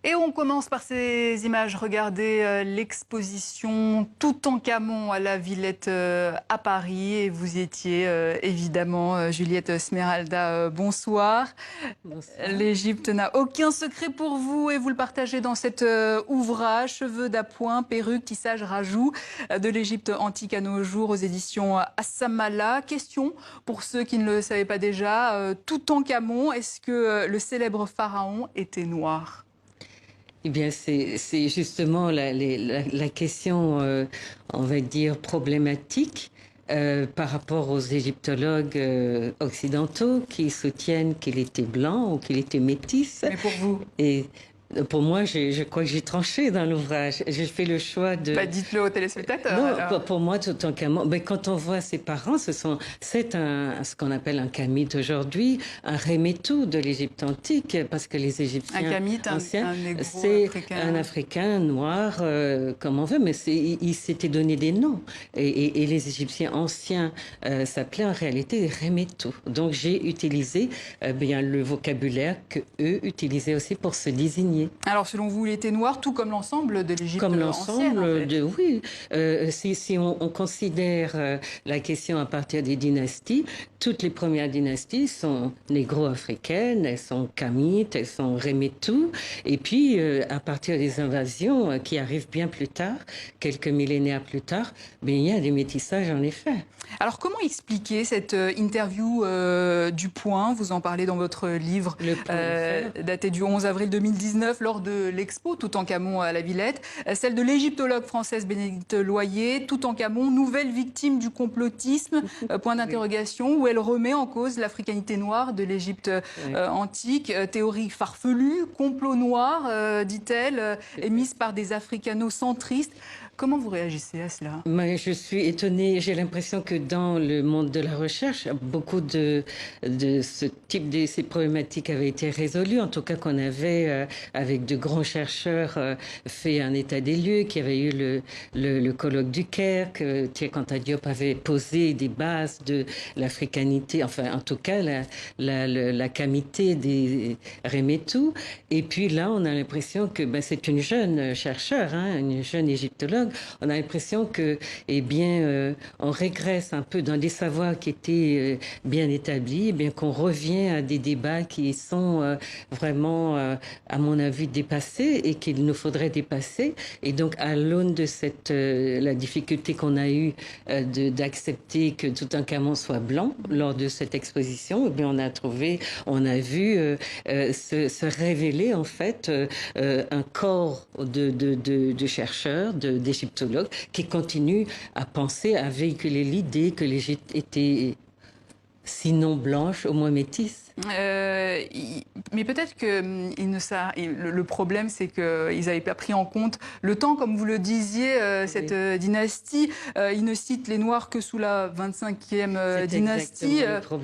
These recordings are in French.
Et on commence par ces images. Regardez l'exposition Toutankhamon à la Villette à Paris. Et vous y étiez évidemment, Juliette Smeralda, bonsoir. Bonsoir. L'Égypte n'a aucun secret pour vous et vous le partagez dans cet ouvrage, Cheveux d'appoint, perruques, tissage, rajout, de l'Égypte antique à nos jours aux éditions Assamala. Question pour ceux qui ne le savaient pas déjà, Toutankhamon, est-ce que le célèbre pharaon était noir ? Eh bien, c'est justement la question, on va dire, problématique par rapport aux égyptologues occidentaux qui soutiennent qu'il était blanc ou qu'il était métis. Mais pour vous? Et pour moi, je crois que j'ai tranché dans l'ouvrage. J'ai fait le choix de... Bah, dites-le aux téléspectateurs. Non, Alors. pour moi, Toutankhamon, ben, quand on voit ses parents, c'est ce qu'on appelle un kamite aujourd'hui, un Remetou de l'Égypte antique, parce que les Égyptiens Un kamite, anciens, un négro c'est africain. un Africain noir, comme on veut, mais il s'était donné des noms. Et les Égyptiens anciens s'appelaient en réalité Remetou. Donc j'ai utilisé bien le vocabulaire que eux utilisaient aussi pour se désigner. Alors, selon vous, il était noir, tout comme l'ensemble de l'Égypte Comme ancienne, en l'ensemble fait. de... Oui, si on considère la question à partir des dynasties, toutes les premières dynasties sont négro-africaines, elles sont kamites, elles sont remetou. Et puis, à partir des invasions qui arrivent bien plus tard, quelques millénaires plus tard, bien, il y a des métissages en effet. Alors, comment expliquer cette interview du Point? Vous en parlez dans votre livre, daté du 11 avril 2019, lors de l'expo Toutankhamon à la Villette. Celle de l'égyptologue française Bénédicte Loyer, Toutankhamon, nouvelle victime du complotisme, point d'interrogation, où elle remet en cause l'africanité noire de l'Égypte antique. Théorie farfelue, complot noir, dit-elle, émise par des africano-centristes. Comment vous réagissez à cela? Mais je suis étonnée. J'ai l'impression que dans le monde de la recherche, beaucoup de ce type de ces problématiques avaient été résolues. En tout cas, qu'on avait, avec de grands chercheurs, fait un état des lieux, qu'il y avait eu le colloque du Caire, que Cheikh Anta Diop avait posé des bases de l'africanité, enfin, en tout cas, la camité des Remetou. Et puis là, on a l'impression que c'est une jeune chercheure, hein, une jeune égyptologue. On a l'impression que, eh bien, on régresse un peu dans des savoirs qui étaient bien établis, eh bien qu'on revient à des débats qui sont vraiment, à mon avis, dépassés et qu'il nous faudrait dépasser. Et donc, à l'aune de la difficulté qu'on a eue d'accepter que Toutankhamon soit blanc lors de cette exposition, eh bien, on a vu se révéler en fait un corps de chercheurs, d'égyptologues qui continuent à penser, à véhiculer l'idée que l'Égypte était sinon blanche, au moins métisse. Mais peut-être que le problème, c'est qu'ils n'avaient pas pris en compte le temps, comme vous le disiez, cette dynastie. Ils ne citent les Noirs que sous la 25e dynastie.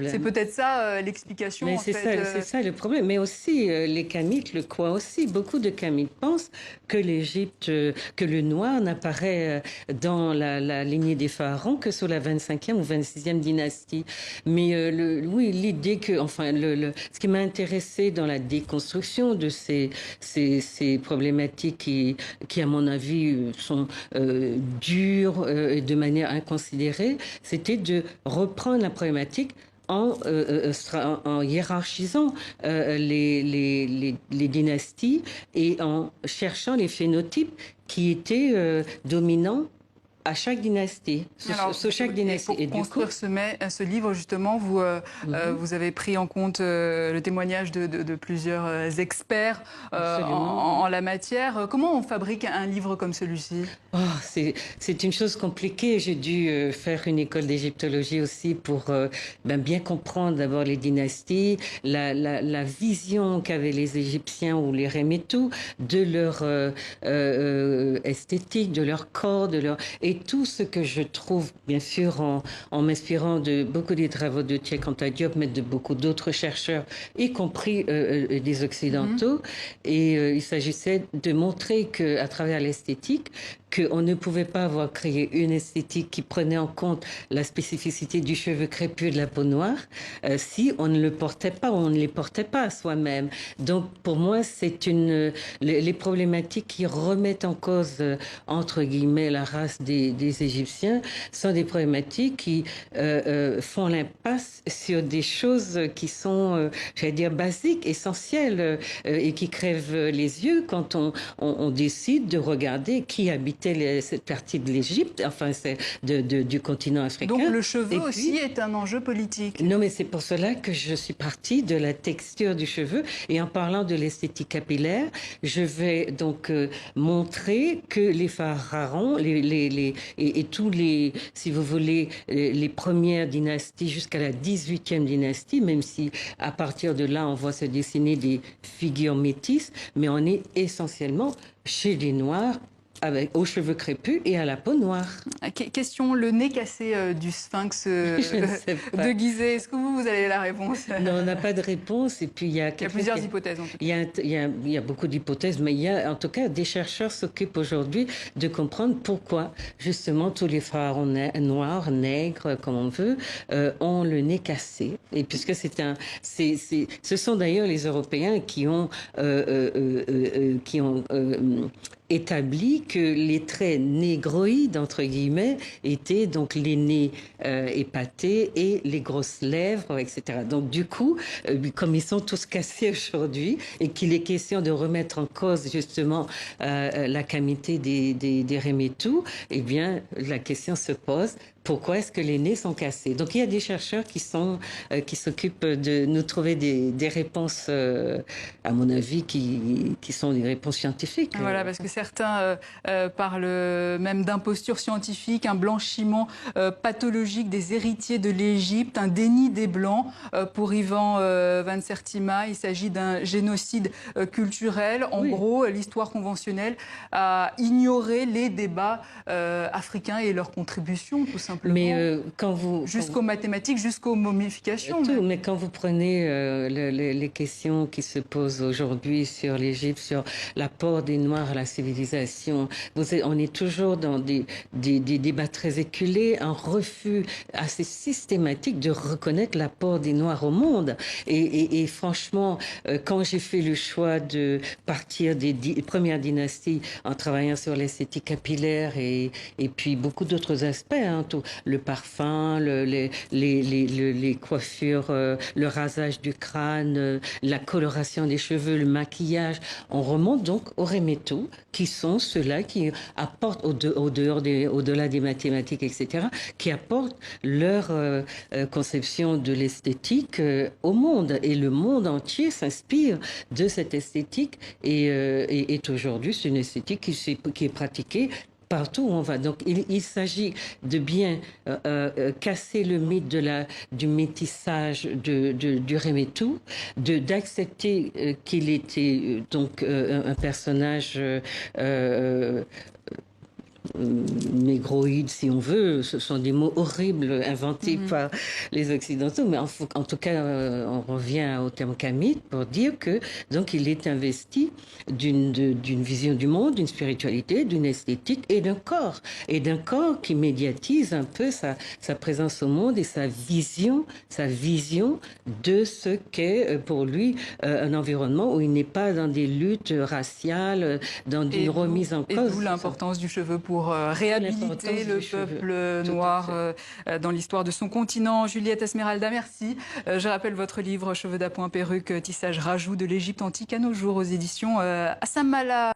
C'est peut-être ça l'explication. Mais c'est ça le problème. Mais aussi, les Kamites le croient aussi. Beaucoup de Kamites pensent que l'Égypte, que le noir n'apparaît dans la lignée des pharaons que sous la 25e ou 26e dynastie. Mais oui, l'idée que, enfin, ce qui m'a intéressé dans la déconstruction de ces problématiques qui, à mon avis, sont dures et de manière inconsidérée, c'était de reprendre la problématique en hiérarchisant les dynasties et en cherchant les phénotypes qui étaient dominants à chaque dynastie, sous chaque dynastie. Et pour construire ce livre, justement, vous avez pris en compte le témoignage de plusieurs experts en la matière. Comment on fabrique un livre comme celui-ci? C'est une chose compliquée. J'ai dû faire une école d'égyptologie aussi pour bien comprendre d'abord les dynasties, la vision qu'avaient les Égyptiens ou les Remetou de leur esthétique, de leur corps, et tout ce que je trouve, bien sûr, en m'inspirant de beaucoup des travaux de Cheikh Anta Diop, mais de beaucoup d'autres chercheurs, y compris des Occidentaux. Et il s'agissait de montrer qu'à travers l'esthétique, qu'on ne pouvait pas avoir créé une esthétique qui prenait en compte la spécificité du cheveu crépus et de la peau noire si on ne le portait pas, on ne les portait pas à soi-même. Donc pour moi, c'est les problématiques qui remettent en cause, entre guillemets, la race des Égyptiens sont des problématiques qui font l'impasse sur des choses qui sont, j'allais dire, basiques, essentielles et qui crèvent les yeux quand on décide de regarder qui habitait cette partie de l'Égypte, enfin c'est du continent africain. Donc le cheveu aussi est un enjeu politique. Non, mais c'est pour cela que je suis partie de la texture du cheveu. Et en parlant de l'esthétique capillaire, je vais donc montrer que les pharaons, et tous les, si vous voulez, les premières dynasties jusqu'à la 18e dynastie, même si à partir de là, on voit se dessiner des figures métisses, mais on est essentiellement chez les Noirs, aux cheveux crépus et à la peau noire. Question, le nez cassé du sphinx de Gizeh. Est-ce que vous avez la réponse? Non, on n'a pas de réponse. Et puis il y a plusieurs hypothèses en tout cas. Il y a beaucoup d'hypothèses, mais il y a en tout cas des chercheurs s'occupent aujourd'hui de comprendre pourquoi justement tous les pharaons noirs, nègres, comme on veut, ont le nez cassé. Et puisque ce sont d'ailleurs les Européens qui ont établi que les traits négroïdes, entre guillemets, étaient donc les nez épatés et les grosses lèvres, etc. Donc du coup, comme ils sont tous cassés aujourd'hui et qu'il est question de remettre en cause justement la camité des Rémétous, eh bien, la question se pose. Pourquoi est-ce que les nez sont cassés? Donc, il y a des chercheurs qui s'occupent de nous trouver des réponses, à mon avis, qui sont des réponses scientifiques. Voilà, parce que certains parlent même d'imposture scientifique, un blanchiment pathologique des héritiers de l'Égypte, un déni des Blancs. Pour Ivan Van Sertima, il s'agit d'un génocide culturel. En gros, l'histoire conventionnelle a ignoré les débats africains et leurs contributions, tout simplement. Mais jusqu'aux mathématiques, jusqu'aux momifications. Mais quand vous prenez les questions qui se posent aujourd'hui sur l'Égypte, sur l'apport des Noirs à la civilisation, on est toujours dans des débats très éculés, un refus assez systématique de reconnaître l'apport des Noirs au monde. Et franchement, quand j'ai fait le choix de partir des premières dynasties en travaillant sur l'esthétique capillaire et puis beaucoup d'autres aspects, hein, le parfum, les coiffures, le rasage du crâne, la coloration des cheveux, le maquillage. On remonte donc aux Rémétaux, qui sont ceux-là qui apportent, au-delà des mathématiques, etc., qui apportent leur conception de l'esthétique au monde. Et le monde entier s'inspire de cette esthétique et est aujourd'hui, c'est une esthétique qui est pratiquée partout où on va. Donc, il s'agit de bien casser le mythe du métissage du Rémétou, d'accepter qu'il était donc un personnage négroïde, si on veut. Ce sont des mots horribles inventés par les Occidentaux, mais en tout cas, on revient au terme kamite pour dire que donc il est investi d'une vision du monde, d'une spiritualité, d'une esthétique et d'un corps qui médiatise un peu sa présence au monde et sa vision de ce qu'est pour lui un environnement où il n'est pas dans des luttes raciales, dans une remise en cause. Et d'où l'importance du cheveu pour réhabiliter le peuple noir dans l'histoire de son continent. Juliette Esmeralda, merci. Je rappelle votre livre Cheveux d'appoint, perruque, tissage, rajout de l'Égypte antique à nos jours aux éditions Assamala.